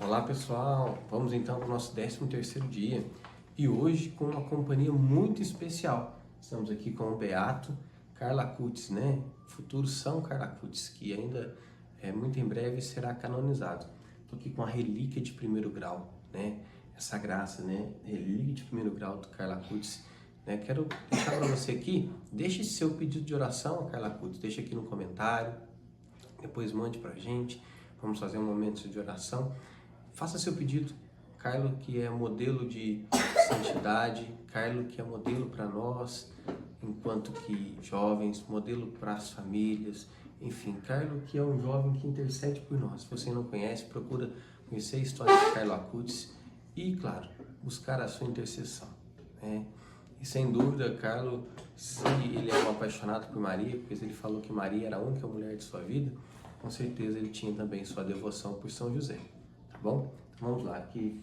Olá pessoal, vamos então para o nosso 13º dia e hoje com uma companhia muito especial. Estamos aqui com o Beato Carla Acutis, né? Futuro São Carla Acutis, que ainda muito em breve será canonizado. Estou aqui com a relíquia de primeiro grau, né? Essa graça, né? Relíquia de primeiro grau do Carla Acutis. Né? Quero deixar para você aqui, deixe seu pedido de oração, Carla Acutis, deixa aqui no comentário, depois mande para a gente, vamos fazer um momento de oração. Faça seu pedido, Carlo, que é modelo de santidade, Carlo, que é modelo para nós, enquanto que jovens, modelo para as famílias, enfim, Carlo, que é um jovem que intercede por nós. Se você não conhece, procura conhecer a história de Carlo Acutis e, claro, buscar a sua intercessão, né? E sem dúvida, Carlo, se ele é um apaixonado por Maria, porque ele falou que Maria era a única mulher de sua vida, com certeza ele tinha também sua devoção por São José. Tá bom? Então vamos lá, que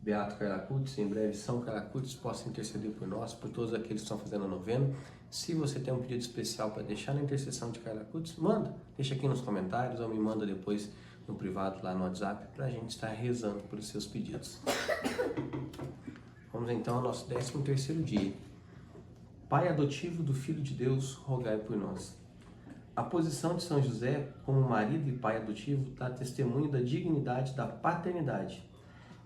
Beato Carla Acutis, em breve São Carla Acutis, possa interceder por nós, por todos aqueles que estão fazendo a novena. Se você tem um pedido especial para deixar na intercessão de Carla Acutis, manda, deixa aqui nos comentários ou me manda depois no privado lá no WhatsApp para a gente estar rezando por seus pedidos. Vamos então ao nosso 13º dia. Pai adotivo do Filho de Deus, rogai por nós. A posição de São José como marido e pai adotivo dá testemunho da dignidade da paternidade.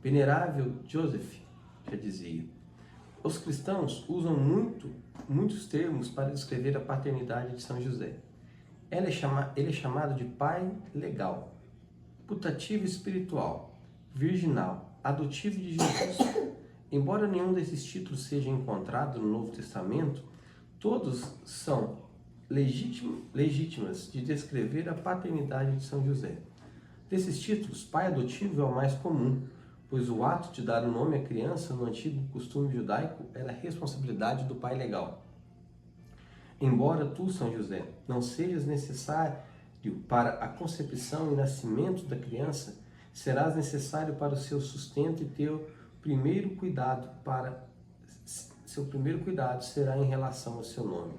Venerável Joseph já dizia: os cristãos usam muitos termos para descrever a paternidade de São José. Ele é chamado de pai legal, putativo espiritual, virginal, adotivo de Jesus. Embora nenhum desses títulos seja encontrado no Novo Testamento, todos são legítimas de descrever a paternidade de São José. Desses títulos, pai adotivo é o mais comum, pois o ato de dar o nome à criança no antigo costume judaico era responsabilidade do pai legal. Embora tu, São José, não sejas necessário para a concepção e nascimento da criança, serás necessário para o seu sustento e seu primeiro cuidado será em relação ao seu nome.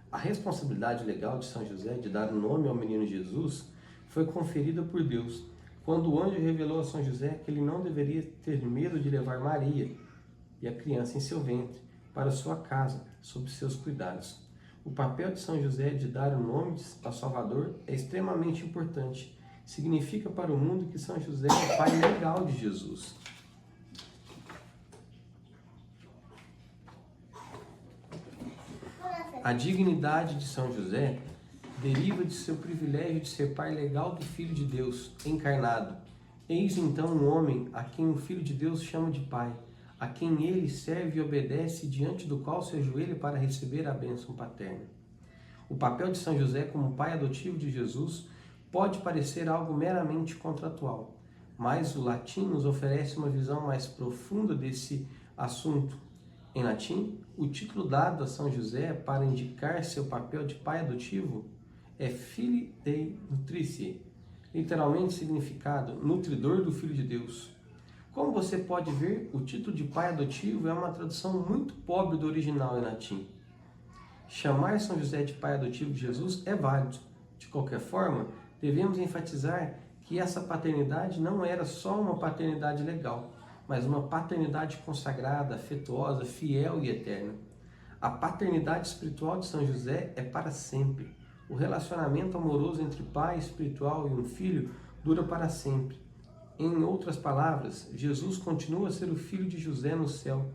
A responsabilidade legal de São José de dar o nome ao menino Jesus foi conferida por Deus, quando o anjo revelou a São José que ele não deveria ter medo de levar Maria e a criança em seu ventre para sua casa, sob seus cuidados. O papel de São José de dar o nome ao Salvador é extremamente importante. Significa para o mundo que São José é o pai legal de Jesus. A dignidade de São José deriva de seu privilégio de ser pai legal do Filho de Deus, encarnado. Eis então um homem a quem o Filho de Deus chama de pai, a quem ele serve e obedece, diante do qual se ajoelha para receber a bênção paterna. O papel de São José como pai adotivo de Jesus pode parecer algo meramente contratual, mas o latim nos oferece uma visão mais profunda desse assunto. Em latim, o título dado a São José para indicar seu papel de pai adotivo é Filii Dei Nutritiae, literalmente significado nutridor do Filho de Deus. Como você pode ver, o título de pai adotivo é uma tradução muito pobre do original em latim. Chamar São José de pai adotivo de Jesus é válido. De qualquer forma, devemos enfatizar que essa paternidade não era só uma paternidade legal, mas uma paternidade consagrada, afetuosa, fiel e eterna. A paternidade espiritual de São José é para sempre. O relacionamento amoroso entre pai espiritual e um filho dura para sempre. Em outras palavras, Jesus continua a ser o filho de José no céu.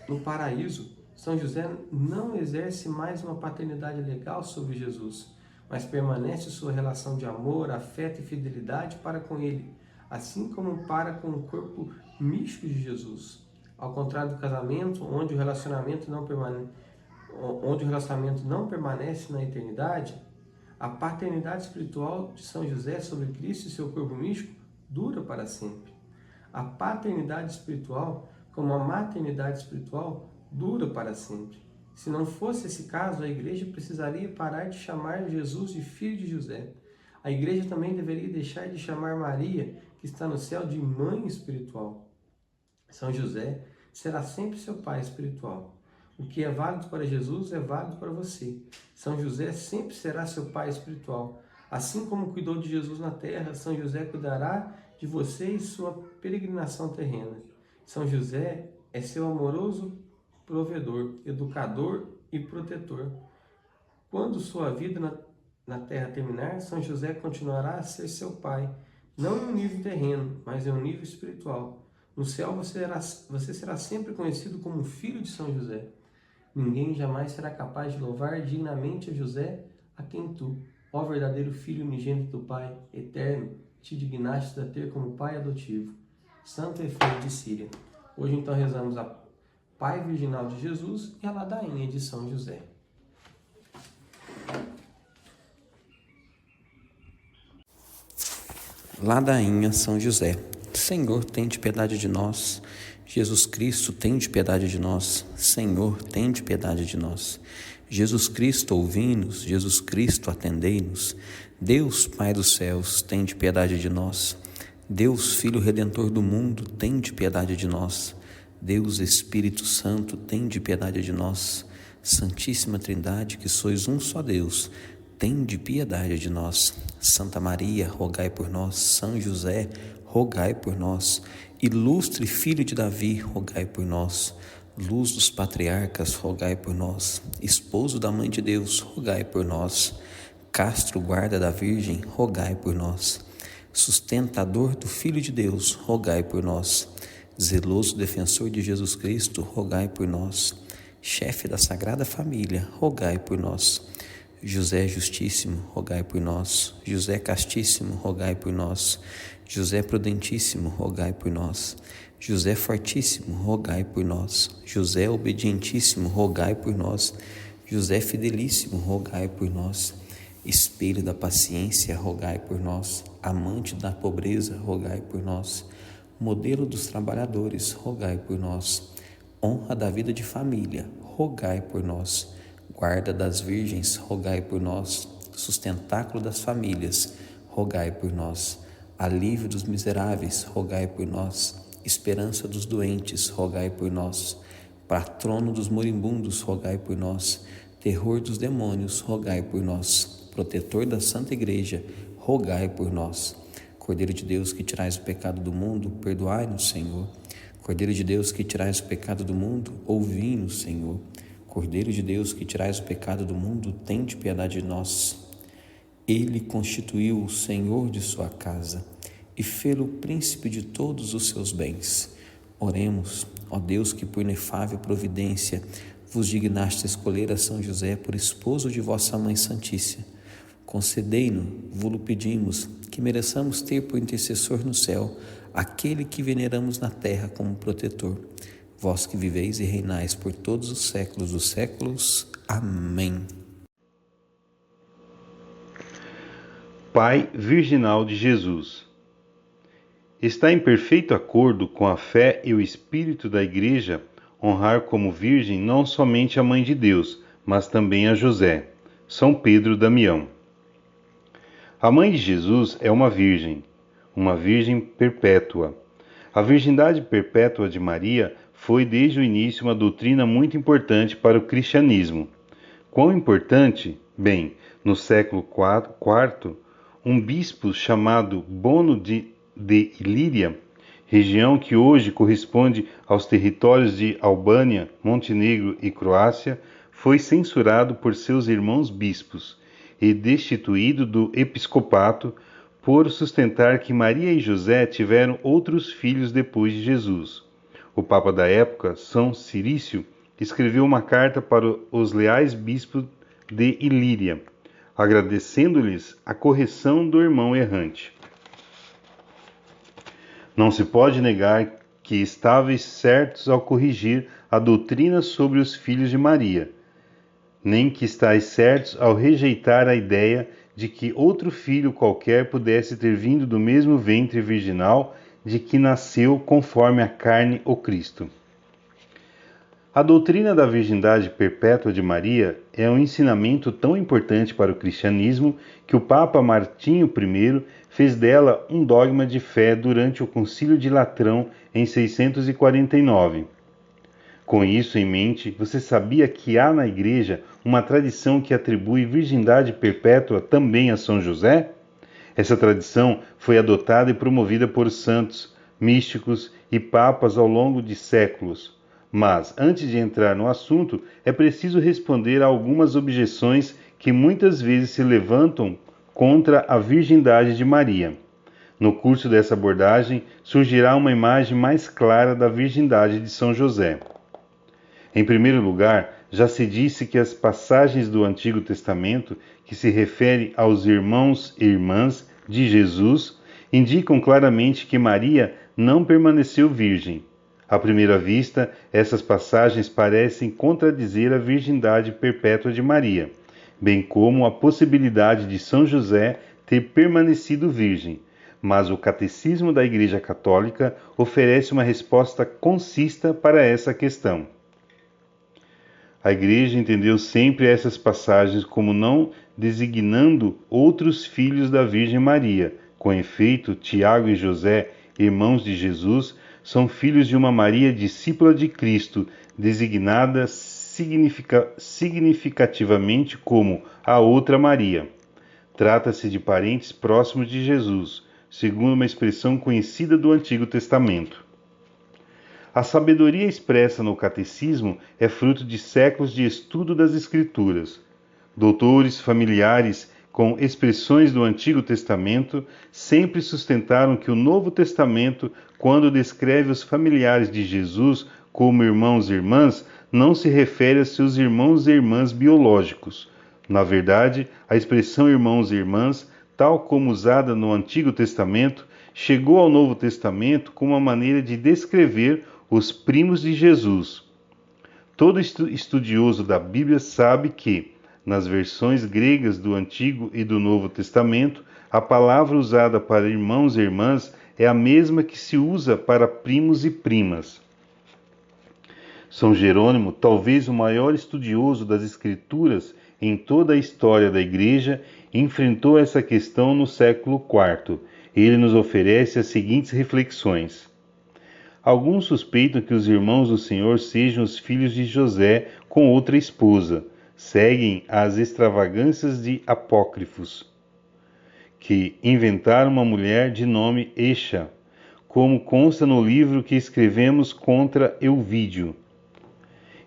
No paraíso, São José não exerce mais uma paternidade legal sobre Jesus, mas permanece sua relação de amor, afeto e fidelidade para com ele, assim como para com o corpo místico de Jesus. Ao contrário do casamento, onde o relacionamento não permanece na eternidade, a paternidade espiritual de São José sobre Cristo e seu corpo místico dura para sempre. A paternidade espiritual, como a maternidade espiritual, dura para sempre. Se não fosse esse caso, a igreja precisaria parar de chamar Jesus de filho de José. A igreja também deveria deixar de chamar Maria, que está no céu, de mãe espiritual. São José será sempre seu pai espiritual. O que é válido para Jesus é válido para você. São José sempre será seu pai espiritual. Assim como cuidou de Jesus na terra, São José cuidará de você e sua peregrinação terrena. São José é seu amoroso provedor, educador e protetor. Quando sua vida na terra terminar, São José continuará a ser seu pai, não em um nível terreno, mas em um nível espiritual. No céu você será sempre conhecido como filho de São José. Ninguém jamais será capaz de louvar dignamente a José, a quem tu, ó verdadeiro Filho unigênito do Pai, eterno, te dignaste a ter como pai adotivo. Santo Efrem de Síria. Hoje então rezamos a Pai Virginal de Jesus e a ladainha de São José. Ladainha São José. Senhor, tende piedade de nós. Jesus Cristo, tende piedade de nós. Senhor, tende piedade de nós. Jesus Cristo, ouvi-nos. Jesus Cristo, atendei-nos. Deus, Pai dos céus, tende piedade de nós. Deus, Filho Redentor do mundo, tende piedade de nós. Deus, Espírito Santo, tende piedade de nós. Santíssima Trindade, que sois um só Deus, tende piedade de nós. Santa Maria, rogai por nós. São José, rogai por nós. Ilustre Filho de Davi, rogai por nós. Luz dos patriarcas, rogai por nós. Esposo da Mãe de Deus, rogai por nós. Castro guarda da Virgem, rogai por nós. Sustentador do Filho de Deus, rogai por nós. Zeloso defensor de Jesus Cristo, rogai por nós. Chefe da Sagrada Família, rogai por nós. José Justíssimo, rogai por nós. José Castíssimo, rogai por nós. José Prudentíssimo, rogai por nós. José Fortíssimo, rogai por nós. José Obedientíssimo, rogai por nós. José Fidelíssimo, rogai por nós. Espelho da paciência, rogai por nós. Amante da pobreza, rogai por nós. Modelo dos trabalhadores, rogai por nós. Honra da vida de família, rogai por nós. Guarda das virgens, rogai por nós. Sustentáculo das famílias, rogai por nós. Alívio dos miseráveis, rogai por nós. Esperança dos doentes, rogai por nós. Patrono dos moribundos, rogai por nós. Terror dos demônios, rogai por nós. Protetor da Santa Igreja, rogai por nós. Cordeiro de Deus, que tirais o pecado do mundo, perdoai-nos, Senhor. Cordeiro de Deus, que tirais o pecado do mundo, ouvi-nos, Senhor. Cordeiro de Deus, que tirais o pecado do mundo, tende piedade de nós. Ele constituiu o Senhor de sua casa e fê-lo príncipe de todos os seus bens. Oremos, ó Deus, que por inefável providência vos dignaste escolher a São José por esposo de vossa Mãe Santíssima. Concedei-nos, vô-lo pedimos, que mereçamos ter por intercessor no céu aquele que veneramos na terra como protetor. Vós que viveis e reinais por todos os séculos dos séculos. Amém. Pai Virginal de Jesus. Está em perfeito acordo com a fé e o espírito da Igreja honrar como virgem não somente a Mãe de Deus, mas também a José, São Pedro Damião. A Mãe de Jesus é uma virgem perpétua. A virgindade perpétua de Maria foi desde o início uma doutrina muito importante para o cristianismo. Quão importante? Bem, no século IV, um bispo chamado Bono de Ilíria, região que hoje corresponde aos territórios de Albânia, Montenegro e Croácia, foi censurado por seus irmãos bispos e destituído do episcopato por sustentar que Maria e José tiveram outros filhos depois de Jesus. O Papa da época, São Cirício, escreveu uma carta para os leais bispos de Ilíria, agradecendo-lhes a correção do irmão errante. Não se pode negar que estáveis certos ao corrigir a doutrina sobre os filhos de Maria, nem que estáis certos ao rejeitar a ideia de que outro filho qualquer pudesse ter vindo do mesmo ventre virginal de que nasceu conforme a carne o Cristo. A doutrina da virgindade perpétua de Maria é um ensinamento tão importante para o cristianismo que o Papa Martinho I fez dela um dogma de fé durante o Concílio de Latrão em 649. Com isso em mente, você sabia que há na Igreja uma tradição que atribui virgindade perpétua também a São José? Essa tradição foi adotada e promovida por santos, místicos e papas ao longo de séculos. Mas, antes de entrar no assunto, é preciso responder a algumas objeções que muitas vezes se levantam contra a virgindade de Maria. No curso dessa abordagem, surgirá uma imagem mais clara da virgindade de São José. Em primeiro lugar, já se disse que as passagens do Antigo Testamento que se referem aos irmãos e irmãs de Jesus indicam claramente que Maria não permaneceu virgem. À primeira vista, essas passagens parecem contradizer a virgindade perpétua de Maria, bem como a possibilidade de São José ter permanecido virgem. Mas o Catecismo da Igreja Católica oferece uma resposta concisa para essa questão. A Igreja entendeu sempre essas passagens como não designando outros filhos da Virgem Maria. Com efeito, Tiago e José, irmãos de Jesus, são filhos de uma Maria discípula de Cristo, designada significativamente como a outra Maria. Trata-se de parentes próximos de Jesus, segundo uma expressão conhecida do Antigo Testamento. A sabedoria expressa no Catecismo é fruto de séculos de estudo das Escrituras. Doutores familiares com expressões do Antigo Testamento sempre sustentaram que o Novo Testamento, quando descreve os familiares de Jesus como irmãos e irmãs, não se refere a seus irmãos e irmãs biológicos. Na verdade, a expressão irmãos e irmãs, tal como usada no Antigo Testamento, chegou ao Novo Testamento como uma maneira de descrever os primos de Jesus. Todo estudioso da Bíblia sabe que, nas versões gregas do Antigo e do Novo Testamento, a palavra usada para irmãos e irmãs é a mesma que se usa para primos e primas. São Jerônimo, talvez o maior estudioso das Escrituras em toda a história da Igreja, enfrentou essa questão no século IV. Ele nos oferece as seguintes reflexões. Alguns suspeitam que os irmãos do Senhor sejam os filhos de José com outra esposa. Seguem as extravagâncias de apócrifos, que inventaram uma mulher de nome Echa, como consta no livro que escrevemos contra Euvídio.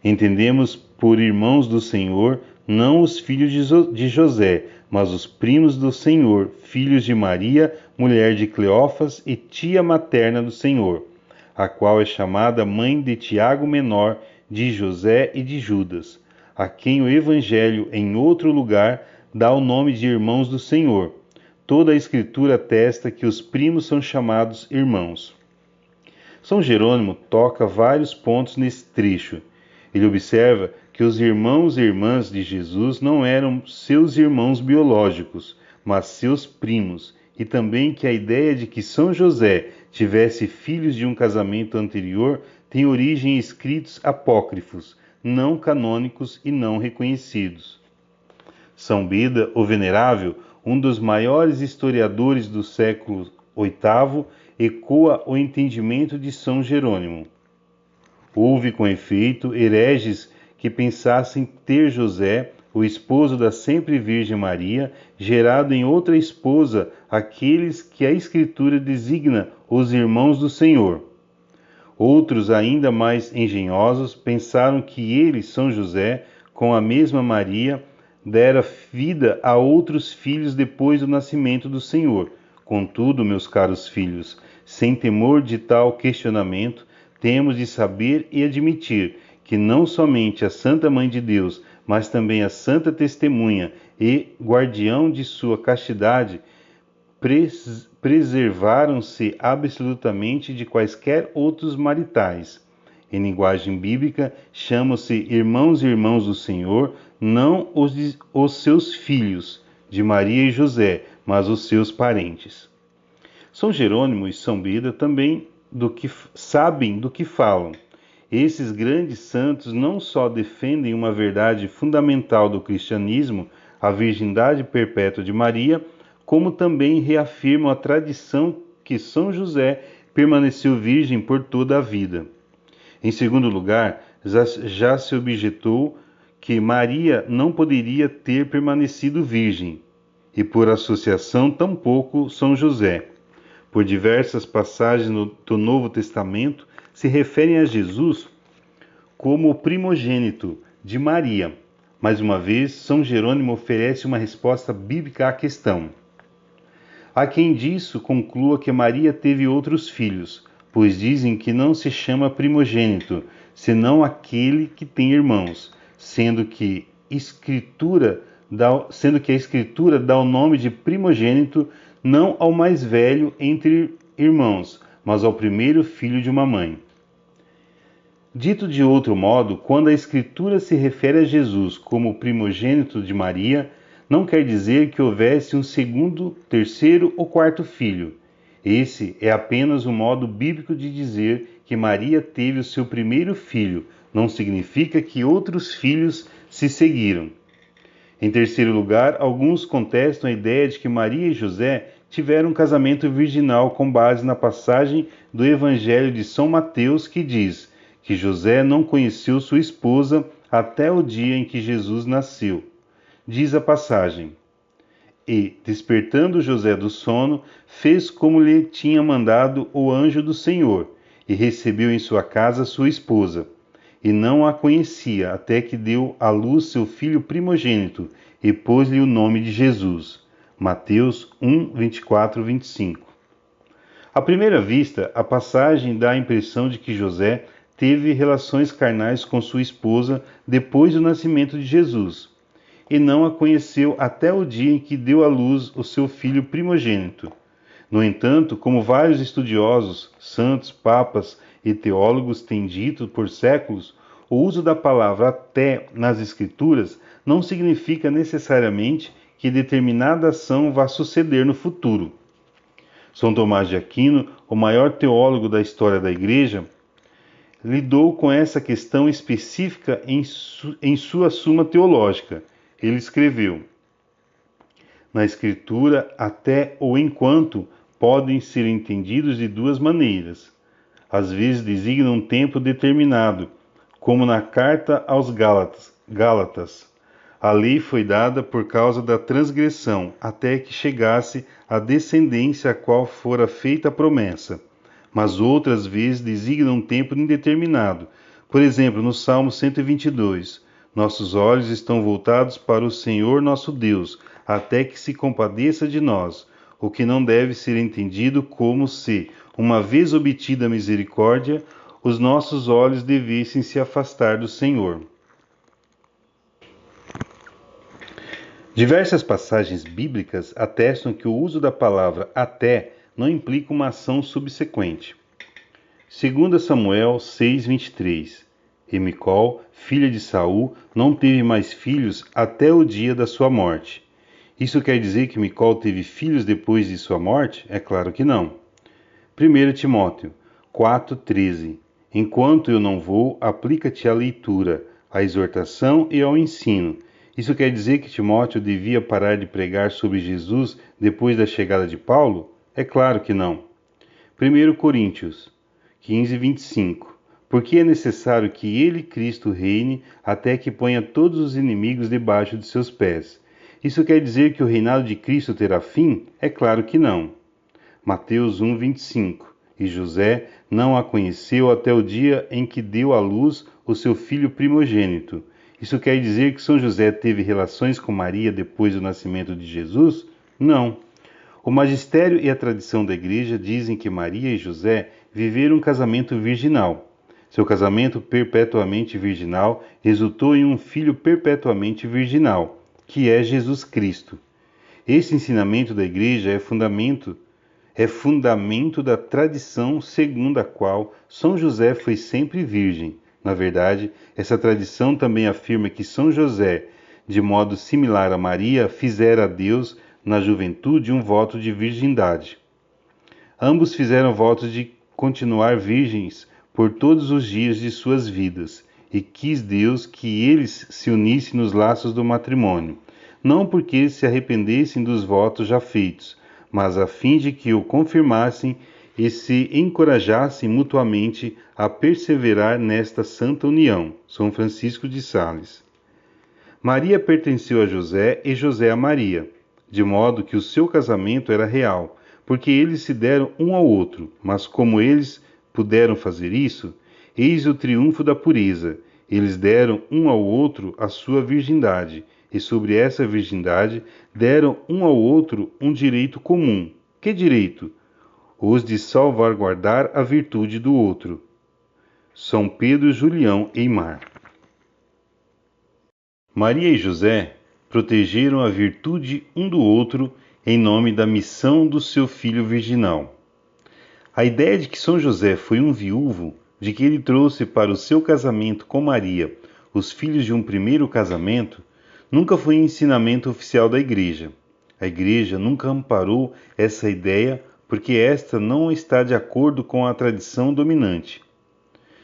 Entendemos por irmãos do Senhor não os filhos de José, mas os primos do Senhor, filhos de Maria, mulher de Cleófas e tia materna do Senhor, a qual é chamada mãe de Tiago Menor, de José e de Judas, a quem o Evangelho, em outro lugar, dá o nome de irmãos do Senhor. Toda a Escritura atesta que os primos são chamados irmãos. São Jerônimo toca vários pontos nesse trecho. Ele observa que os irmãos e irmãs de Jesus não eram seus irmãos biológicos, mas seus primos, e também que a ideia de que São José tivesse filhos de um casamento anterior tem origem em escritos apócrifos, não canônicos e não reconhecidos. São Beda, o Venerável, um dos maiores historiadores do século VIII, ecoa o entendimento de São Jerônimo. Houve, com efeito, hereges que pensassem ter José, o esposo da sempre Virgem Maria, gerado em outra esposa aqueles que a Escritura designa os irmãos do Senhor. Outros, ainda mais engenhosos, pensaram que ele, São José, com a mesma Maria, dera vida a outros filhos depois do nascimento do Senhor. Contudo, meus caros filhos, sem temor de tal questionamento, temos de saber e admitir que não somente a Santa Mãe de Deus, mas também a Santa Testemunha e guardião de sua castidade, preservaram-se absolutamente de quaisquer outros maritais. Em linguagem bíblica, chamam-se irmãos e irmãos do Senhor, não os seus filhos, de Maria e José, mas os seus parentes. São Jerônimo e São Beda também sabem do que falam. Esses grandes santos não só defendem uma verdade fundamental do cristianismo, a virgindade perpétua de Maria, como também reafirmam a tradição que São José permaneceu virgem por toda a vida. Em segundo lugar, já se objetou que Maria não poderia ter permanecido virgem. e por associação tampouco São José. Por diversas passagens do Novo Testamento se referem a Jesus como o primogênito de Maria. Mais uma vez, São Jerônimo oferece uma resposta bíblica à questão. Há quem disso conclua que Maria teve outros filhos, pois dizem que não se chama primogênito, senão aquele que tem irmãos, sendo que a Escritura dá o nome de primogênito não ao mais velho entre irmãos, mas ao primeiro filho de uma mãe. Dito de outro modo, quando a Escritura se refere a Jesus como primogênito de Maria, não quer dizer que houvesse um segundo, terceiro ou quarto filho. Esse é apenas um modo bíblico de dizer que Maria teve o seu primeiro filho, não significa que outros filhos se seguiram. Em terceiro lugar, alguns contestam a ideia de que Maria e José tiveram um casamento virginal com base na passagem do Evangelho de São Mateus que diz que José não conheceu sua esposa até o dia em que Jesus nasceu. Diz a passagem: E, despertando José do sono, fez como lhe tinha mandado o anjo do Senhor, e recebeu em sua casa sua esposa. E não a conhecia, até que deu à luz seu filho primogênito, e pôs-lhe o nome de Jesus. Mateus 1, 24, 25. À primeira vista, a passagem dá a impressão de que José teve relações carnais com sua esposa depois do nascimento de Jesus, e não a conheceu até o dia em que deu à luz o seu filho primogênito. No entanto, como vários estudiosos, santos, papas e teólogos têm dito por séculos, o uso da palavra até nas Escrituras não significa necessariamente que determinada ação vá suceder no futuro. São Tomás de Aquino, o maior teólogo da história da Igreja, lidou com essa questão específica em sua Suma Teológica. Ele escreveu: Na Escritura, até ou enquanto podem ser entendidos de duas maneiras. Às vezes designam um tempo determinado, como na carta aos Gálatas. A lei foi dada por causa da transgressão, até que chegasse a descendência a qual fora feita a promessa. Mas outras vezes designam um tempo indeterminado. Por exemplo, no Salmo 122, nossos olhos estão voltados para o Senhor nosso Deus, até que se compadeça de nós, o que não deve ser entendido como se, uma vez obtida a misericórdia, os nossos olhos devessem se afastar do Senhor. Diversas passagens bíblicas atestam que o uso da palavra até não implica uma ação subsequente. 2 Samuel 6:23. E Micol, filha de Saul, não teve mais filhos até o dia da sua morte. Isso quer dizer que Micol teve filhos depois de sua morte? É claro que não. 1 Timóteo 4:13. Enquanto eu não vou, aplica-te à leitura, à exortação e ao ensino. Isso quer dizer que Timóteo devia parar de pregar sobre Jesus depois da chegada de Paulo? É claro que não. 1 Coríntios 15:25. Porque é necessário que ele, Cristo, reine até que ponha todos os inimigos debaixo de seus pés. Isso quer dizer que o reinado de Cristo terá fim? É claro que não. Mateus 1:25. E José não a conheceu até o dia em que deu à luz o seu filho primogênito. Isso quer dizer que São José teve relações com Maria depois do nascimento de Jesus? Não. O magistério e a tradição da Igreja dizem que Maria e José viveram um casamento virginal. Seu casamento perpetuamente virginal resultou em um filho perpetuamente virginal, que é Jesus Cristo. Esse ensinamento da Igreja é fundamento da tradição segundo a qual São José foi sempre virgem. Na verdade, essa tradição também afirma que São José, de modo similar a Maria, fizera a Deus, na juventude, um voto de virgindade. Ambos fizeram votos de continuar virgens por todos os dias de suas vidas, e quis Deus que eles se unissem nos laços do matrimônio, não porque se arrependessem dos votos já feitos, mas a fim de que o confirmassem e se encorajassem mutuamente a perseverar nesta santa união. São Francisco de Sales. Maria pertenceu a José e José a Maria. de modo que o seu casamento era real, porque eles se deram um ao outro. Mas como eles puderam fazer isso, eis o triunfo da pureza. Eles deram um ao outro a sua virgindade, e sobre essa virgindade deram um ao outro um direito comum. Que direito? Os de salvaguardar a virtude do outro. São Pedro, Julião e Mar. Maria e José protegeram a virtude um do outro em nome da missão do seu filho virginal. A ideia de que São José foi um viúvo, de que ele trouxe para o seu casamento com Maria os filhos de um primeiro casamento, nunca foi ensinamento oficial da Igreja. A Igreja nunca amparou essa ideia porque esta não está de acordo com a tradição dominante,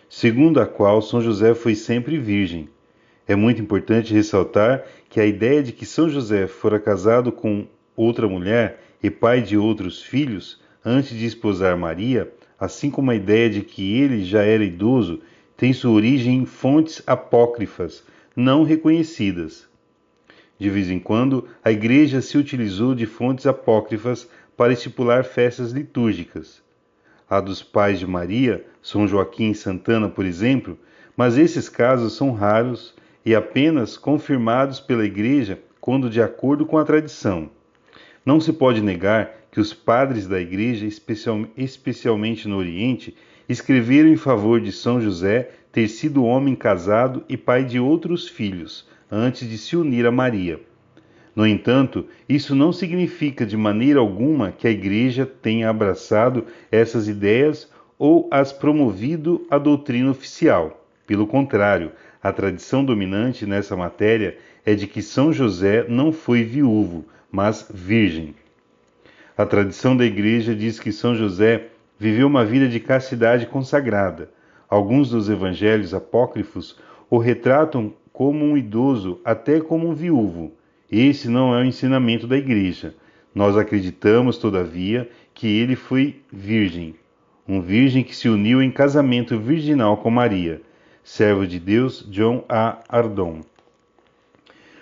segundo a qual São José foi sempre virgem. É muito importante ressaltar que a ideia de que São José fora casado com outra mulher e pai de outros filhos antes de esposar Maria, assim como a ideia de que ele já era idoso, tem sua origem em fontes apócrifas, não reconhecidas. De vez em quando, a Igreja se utilizou de fontes apócrifas para estipular festas litúrgicas. A dos pais de Maria, São Joaquim e Santana, por exemplo, mas esses casos são raros e apenas confirmados pela Igreja quando de acordo com a tradição. Não se pode negar que os padres da Igreja, especialmente no Oriente, escreveram em favor de São José ter sido homem casado e pai de outros filhos, antes de se unir a Maria. No entanto, isso não significa de maneira alguma que a Igreja tenha abraçado essas ideias ou as promovido à doutrina oficial. Pelo contrário, a tradição dominante nessa matéria é de que São José não foi viúvo, mas virgem. A tradição da Igreja diz que São José viveu uma vida de castidade consagrada. Alguns dos evangelhos apócrifos o retratam como um idoso, até como um viúvo. Esse não é o ensinamento da Igreja. Nós acreditamos, todavia, que ele foi virgem, um virgem que se uniu em casamento virginal com Maria. Servo de Deus, John A. Ardon.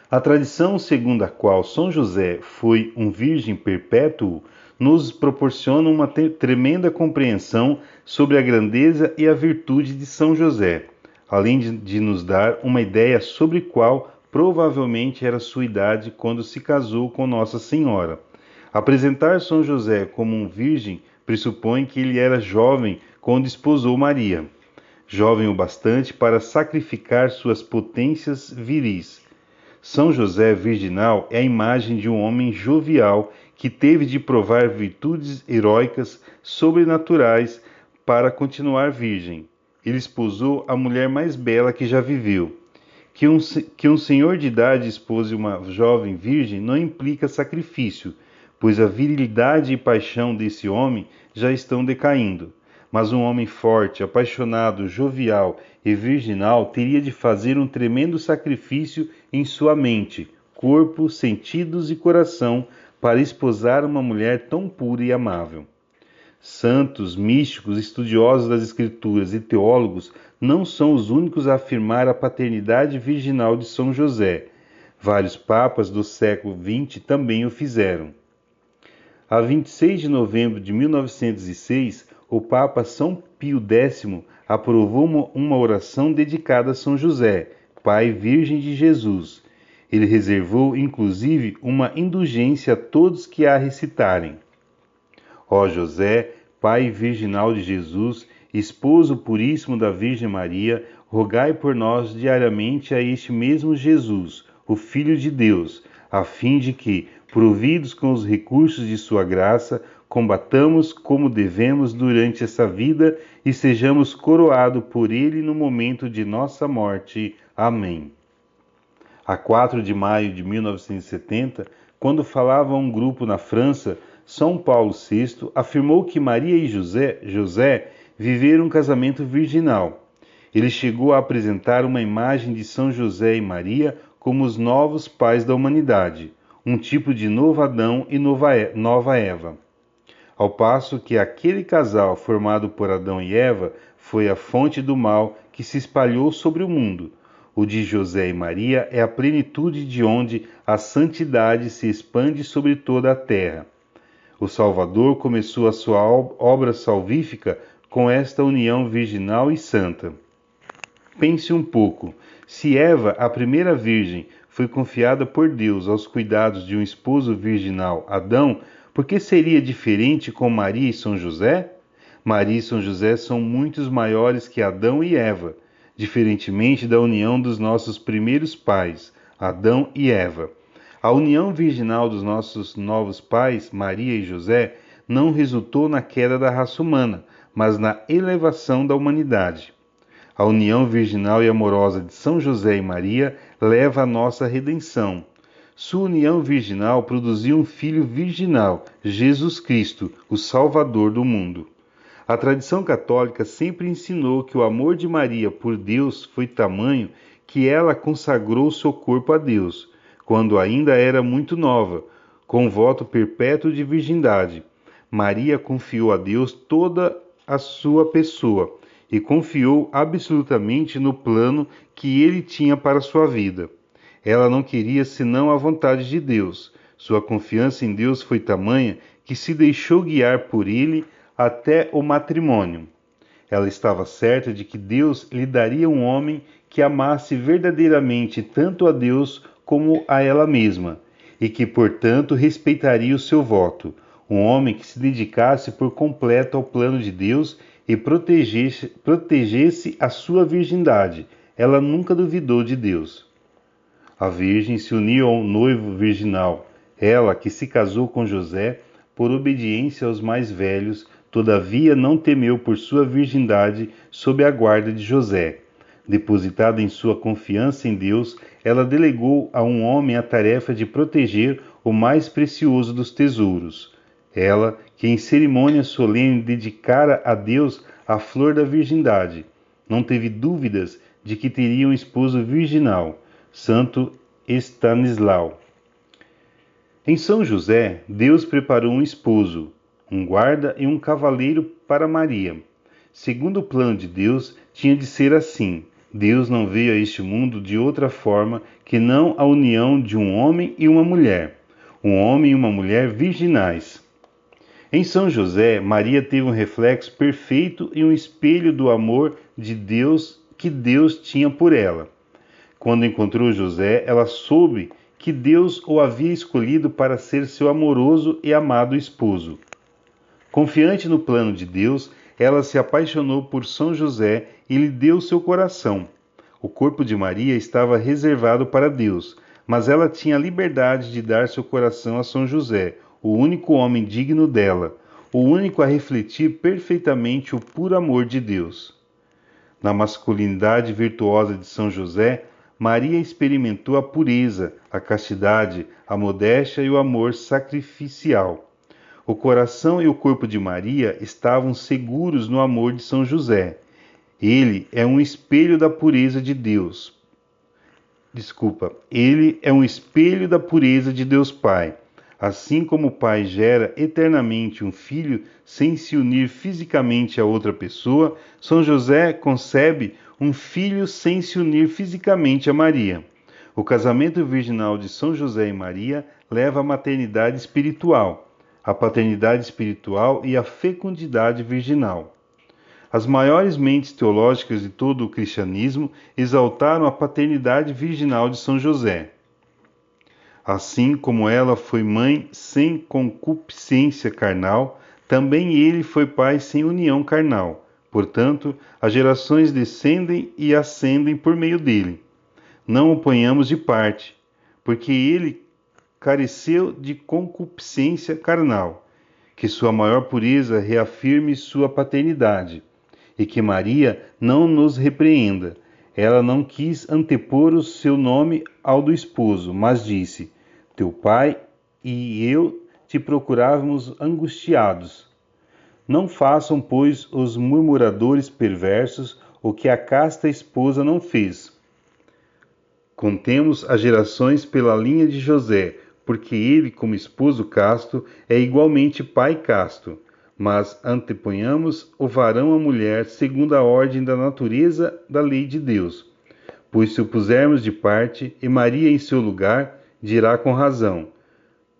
A tradição segundo a qual São José foi um virgem perpétuo nos proporciona uma tremenda compreensão sobre a grandeza e a virtude de São José, além de nos dar uma ideia sobre qual provavelmente era sua idade quando se casou com Nossa Senhora. Apresentar São José como um virgem pressupõe que ele era jovem quando esposou Maria, jovem o bastante para sacrificar suas potências viris. São José virginal é a imagem de um homem jovial que teve de provar virtudes heróicas sobrenaturais para continuar virgem. Ele esposou a mulher mais bela que já viveu. Que um senhor de idade espose uma jovem virgem não implica sacrifício, pois a virilidade e paixão desse homem já estão decaindo. Mas um homem forte, apaixonado, jovial e virginal teria de fazer um tremendo sacrifício em sua mente, corpo, sentidos e coração para esposar uma mulher tão pura e amável. Santos, místicos, estudiosos das Escrituras e teólogos não são os únicos a afirmar a paternidade virginal de São José. Vários papas do século XX também o fizeram. A 26 de novembro de 1906, o Papa São Pio X aprovou uma oração dedicada a São José, Pai Virgem de Jesus. Ele reservou, inclusive, uma indulgência a todos que a recitarem. Ó José, Pai virginal de Jesus, esposo puríssimo da Virgem Maria, rogai por nós diariamente a este mesmo Jesus, o Filho de Deus, a fim de que, providos com os recursos de sua graça, combatamos como devemos durante essa vida e sejamos coroados por ele no momento de nossa morte. Amém. A 4 de maio de 1970, quando falava a um grupo na França, São Paulo VI afirmou que Maria e José viveram um casamento virginal. Ele chegou a apresentar uma imagem de São José e Maria como os novos pais da humanidade, um tipo de novo Adão e nova Eva. Ao passo que aquele casal formado por Adão e Eva foi a fonte do mal que se espalhou sobre o mundo. O de José e Maria é a plenitude de onde a santidade se expande sobre toda a terra. O Salvador começou a sua obra salvífica com esta união virginal e santa. Pense um pouco. Se Eva, a primeira virgem, foi confiada por Deus aos cuidados de um esposo virginal, Adão, por que seria diferente com Maria e São José? Maria e São José são muitos maiores que Adão e Eva, diferentemente da união dos nossos primeiros pais, Adão e Eva. A união virginal dos nossos novos pais, Maria e José, não resultou na queda da raça humana, mas na elevação da humanidade. A união virginal e amorosa de São José e Maria leva à nossa redenção. Sua união virginal produziu um filho virginal, Jesus Cristo, o Salvador do mundo. A tradição católica sempre ensinou que o amor de Maria por Deus foi tamanho que ela consagrou seu corpo a Deus, quando ainda era muito nova, com voto perpétuo de virgindade. Maria confiou a Deus toda a sua pessoa e confiou absolutamente no plano que ele tinha para sua vida. Ela não queria senão a vontade de Deus. Sua confiança em Deus foi tamanha que se deixou guiar por ele até o matrimônio. Ela estava certa de que Deus lhe daria um homem que amasse verdadeiramente tanto a Deus como a ela mesma, e que, portanto, respeitaria o seu voto. Um homem que se dedicasse por completo ao plano de Deus e protegesse a sua virgindade. Ela nunca duvidou de Deus. A Virgem se uniu ao noivo virginal. Ela, que se casou com José, por obediência aos mais velhos, todavia não temeu por sua virgindade sob a guarda de José. Depositada em sua confiança em Deus, ela delegou a um homem a tarefa de proteger o mais precioso dos tesouros. Ela, que em cerimônia solene dedicara a Deus a flor da virgindade, não teve dúvidas de que teria um esposo virginal, Santo Estanislau. Em São José, Deus preparou um esposo, um guarda e um cavaleiro para Maria. Segundo o plano de Deus, tinha de ser assim. Deus não veio a este mundo de outra forma que não a união de um homem e uma mulher, um homem e uma mulher virginais. Em São José, Maria teve um reflexo perfeito e um espelho do amor de Deus que Deus tinha por ela. Quando encontrou José, ela soube que Deus o havia escolhido para ser seu amoroso e amado esposo. Confiante no plano de Deus, ela se apaixonou por São José e lhe deu seu coração. O corpo de Maria estava reservado para Deus, mas ela tinha a liberdade de dar seu coração a São José, o único homem digno dela, o único a refletir perfeitamente o puro amor de Deus. Na masculinidade virtuosa de São José, Maria experimentou a pureza, a castidade, a modéstia e o amor sacrificial. O coração e o corpo de Maria estavam seguros no amor de São José. Ele é um espelho da pureza de Deus. Ele é um espelho da pureza de Deus Pai. Assim como o Pai gera eternamente um filho sem se unir fisicamente a outra pessoa, São José concebe um filho sem se unir fisicamente a Maria. O casamento virginal de São José e Maria leva à maternidade espiritual, à paternidade espiritual e à fecundidade virginal. As maiores mentes teológicas de todo o cristianismo exaltaram a paternidade virginal de São José. Assim como ela foi mãe sem concupiscência carnal, também ele foi pai sem união carnal. Portanto, as gerações descendem e ascendem por meio dele. Não o ponhamos de parte, porque ele careceu de concupiscência carnal. Que sua maior pureza reafirme sua paternidade, e que Maria não nos repreenda. Ela não quis antepor o seu nome ao do esposo, mas disse: teu pai e eu te procurávamos angustiados. Não façam, pois, os murmuradores perversos o que a casta esposa não fez. Contemos as gerações pela linha de José, porque ele, como esposo casto, é igualmente pai casto. Mas anteponhamos o varão à mulher segundo a ordem da natureza da lei de Deus. pois se o pusermos de parte e Maria em seu lugar, dirá com razão: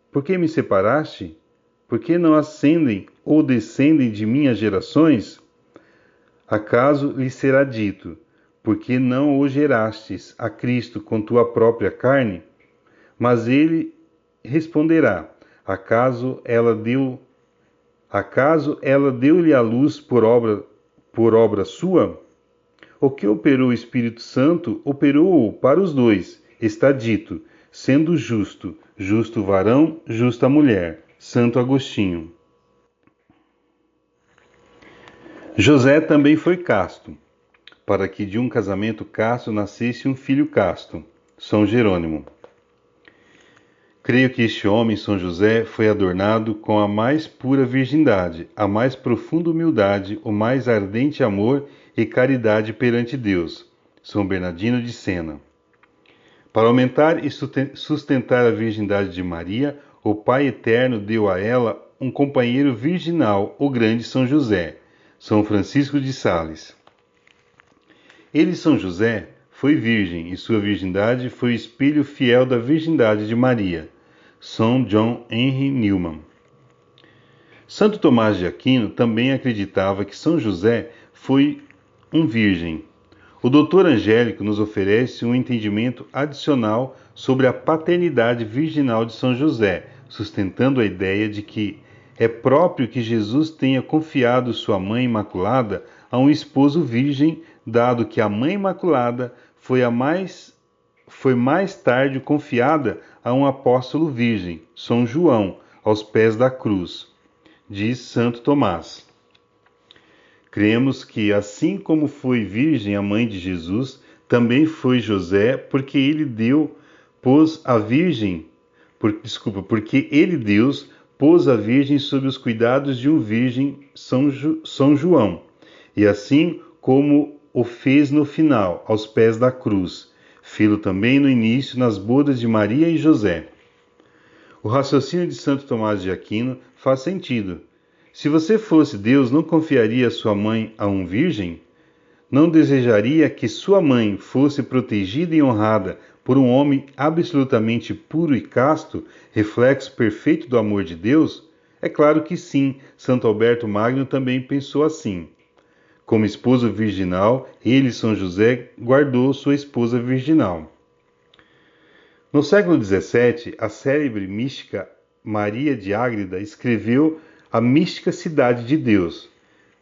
por que me separaste? Por que não ascendem ou descendem de minhas gerações? Acaso lhe será dito: por que não o gerastes a Cristo com tua própria carne? Mas ele responderá: acaso ela deu-lhe a luz por obra sua? O que operou o Espírito Santo, operou-o para os dois. Está dito: sendo justo, justo varão, justa mulher. Santo Agostinho. José também foi casto, para que de um casamento casto nascesse um filho casto. São Jerônimo. Creio que este homem, São José, foi adornado com a mais pura virgindade, a mais profunda humildade, o mais ardente amor e caridade perante Deus. São Bernardino de Sena. Para aumentar e sustentar a virgindade de Maria, o Pai Eterno deu a ela um companheiro virginal, o grande São José, São Francisco de Sales. Ele, São José, foi virgem, e sua virgindade foi o espelho fiel da virgindade de Maria. São John Henry Newman. Santo Tomás de Aquino também acreditava que São José foi um virgem. O doutor Angélico nos oferece um entendimento adicional sobre a paternidade virginal de São José, sustentando a ideia de que é próprio que Jesus tenha confiado sua mãe imaculada a um esposo virgem, dado que a mãe imaculada foi mais tarde confiada a um apóstolo virgem, São João, aos pés da cruz, diz Santo Tomás. Cremos que, assim como foi virgem a mãe de Jesus, também foi José, porque ele Deus pôs a virgem sob os cuidados de um virgem, São João, e assim como o fez no final, aos pés da cruz, fê-lo também no início nas bodas de Maria e José. O raciocínio de Santo Tomás de Aquino faz sentido. Se você fosse Deus, não confiaria sua mãe a um virgem? Não desejaria que sua mãe fosse protegida e honrada por um homem absolutamente puro e casto, reflexo perfeito do amor de Deus? É claro que sim, Santo Alberto Magno também pensou assim. Como esposo virginal, ele, São José, guardou sua esposa virginal. No século XVII, a célebre mística Maria de Ágreda escreveu A Mística Cidade de Deus.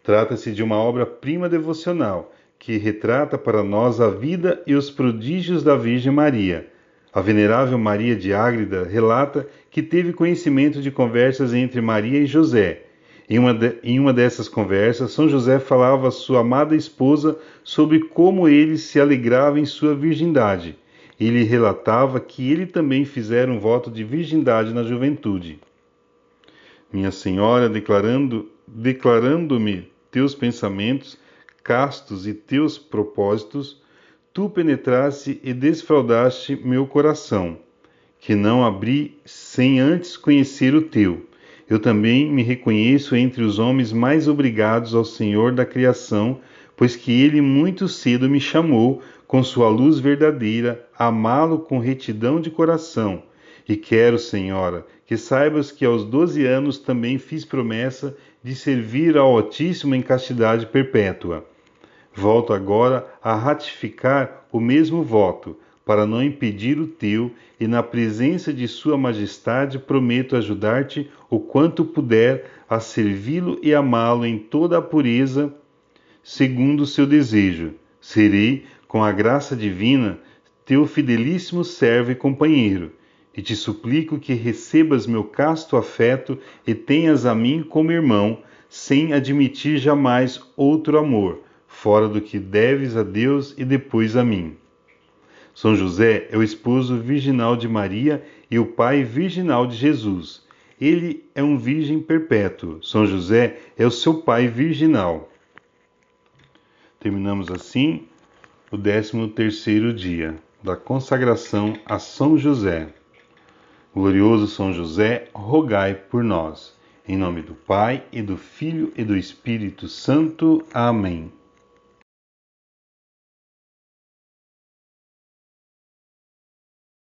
Trata-se de uma obra-prima devocional que retrata para nós a vida e os prodígios da Virgem Maria. A venerável Maria de Ágreda relata que teve conhecimento de conversas entre Maria e José. Em uma dessas conversas, São José falava à sua amada esposa sobre como ele se alegrava em sua virgindade. Ele relatava que ele também fizera um voto de virgindade na juventude. Minha Senhora, declarando-me teus pensamentos castos e teus propósitos, tu penetraste e desfraldaste meu coração, que não abri sem antes conhecer o teu. Eu também me reconheço entre os homens mais obrigados ao Senhor da criação, pois que ele muito cedo me chamou, com sua luz verdadeira, a amá-lo com retidão de coração. E quero, Senhora, que saibas que aos 12 anos também fiz promessa de servir ao Altíssimo em castidade perpétua. Volto agora a ratificar o mesmo voto, para não impedir o teu, e na presença de Sua Majestade prometo ajudar-te o quanto puder a servi-lo e amá-lo em toda a pureza, segundo o seu desejo. Serei, com a graça divina, teu fidelíssimo servo e companheiro, e te suplico que recebas meu casto afeto e tenhas a mim como irmão, sem admitir jamais outro amor, fora do que deves a Deus e depois a mim. São José é o esposo virginal de Maria e o pai virginal de Jesus. Ele é um virgem perpétuo. São José é o seu pai virginal. Terminamos assim o 13º dia da consagração a São José. Glorioso São José, rogai por nós. Em nome do Pai, e do Filho, e do Espírito Santo. Amém.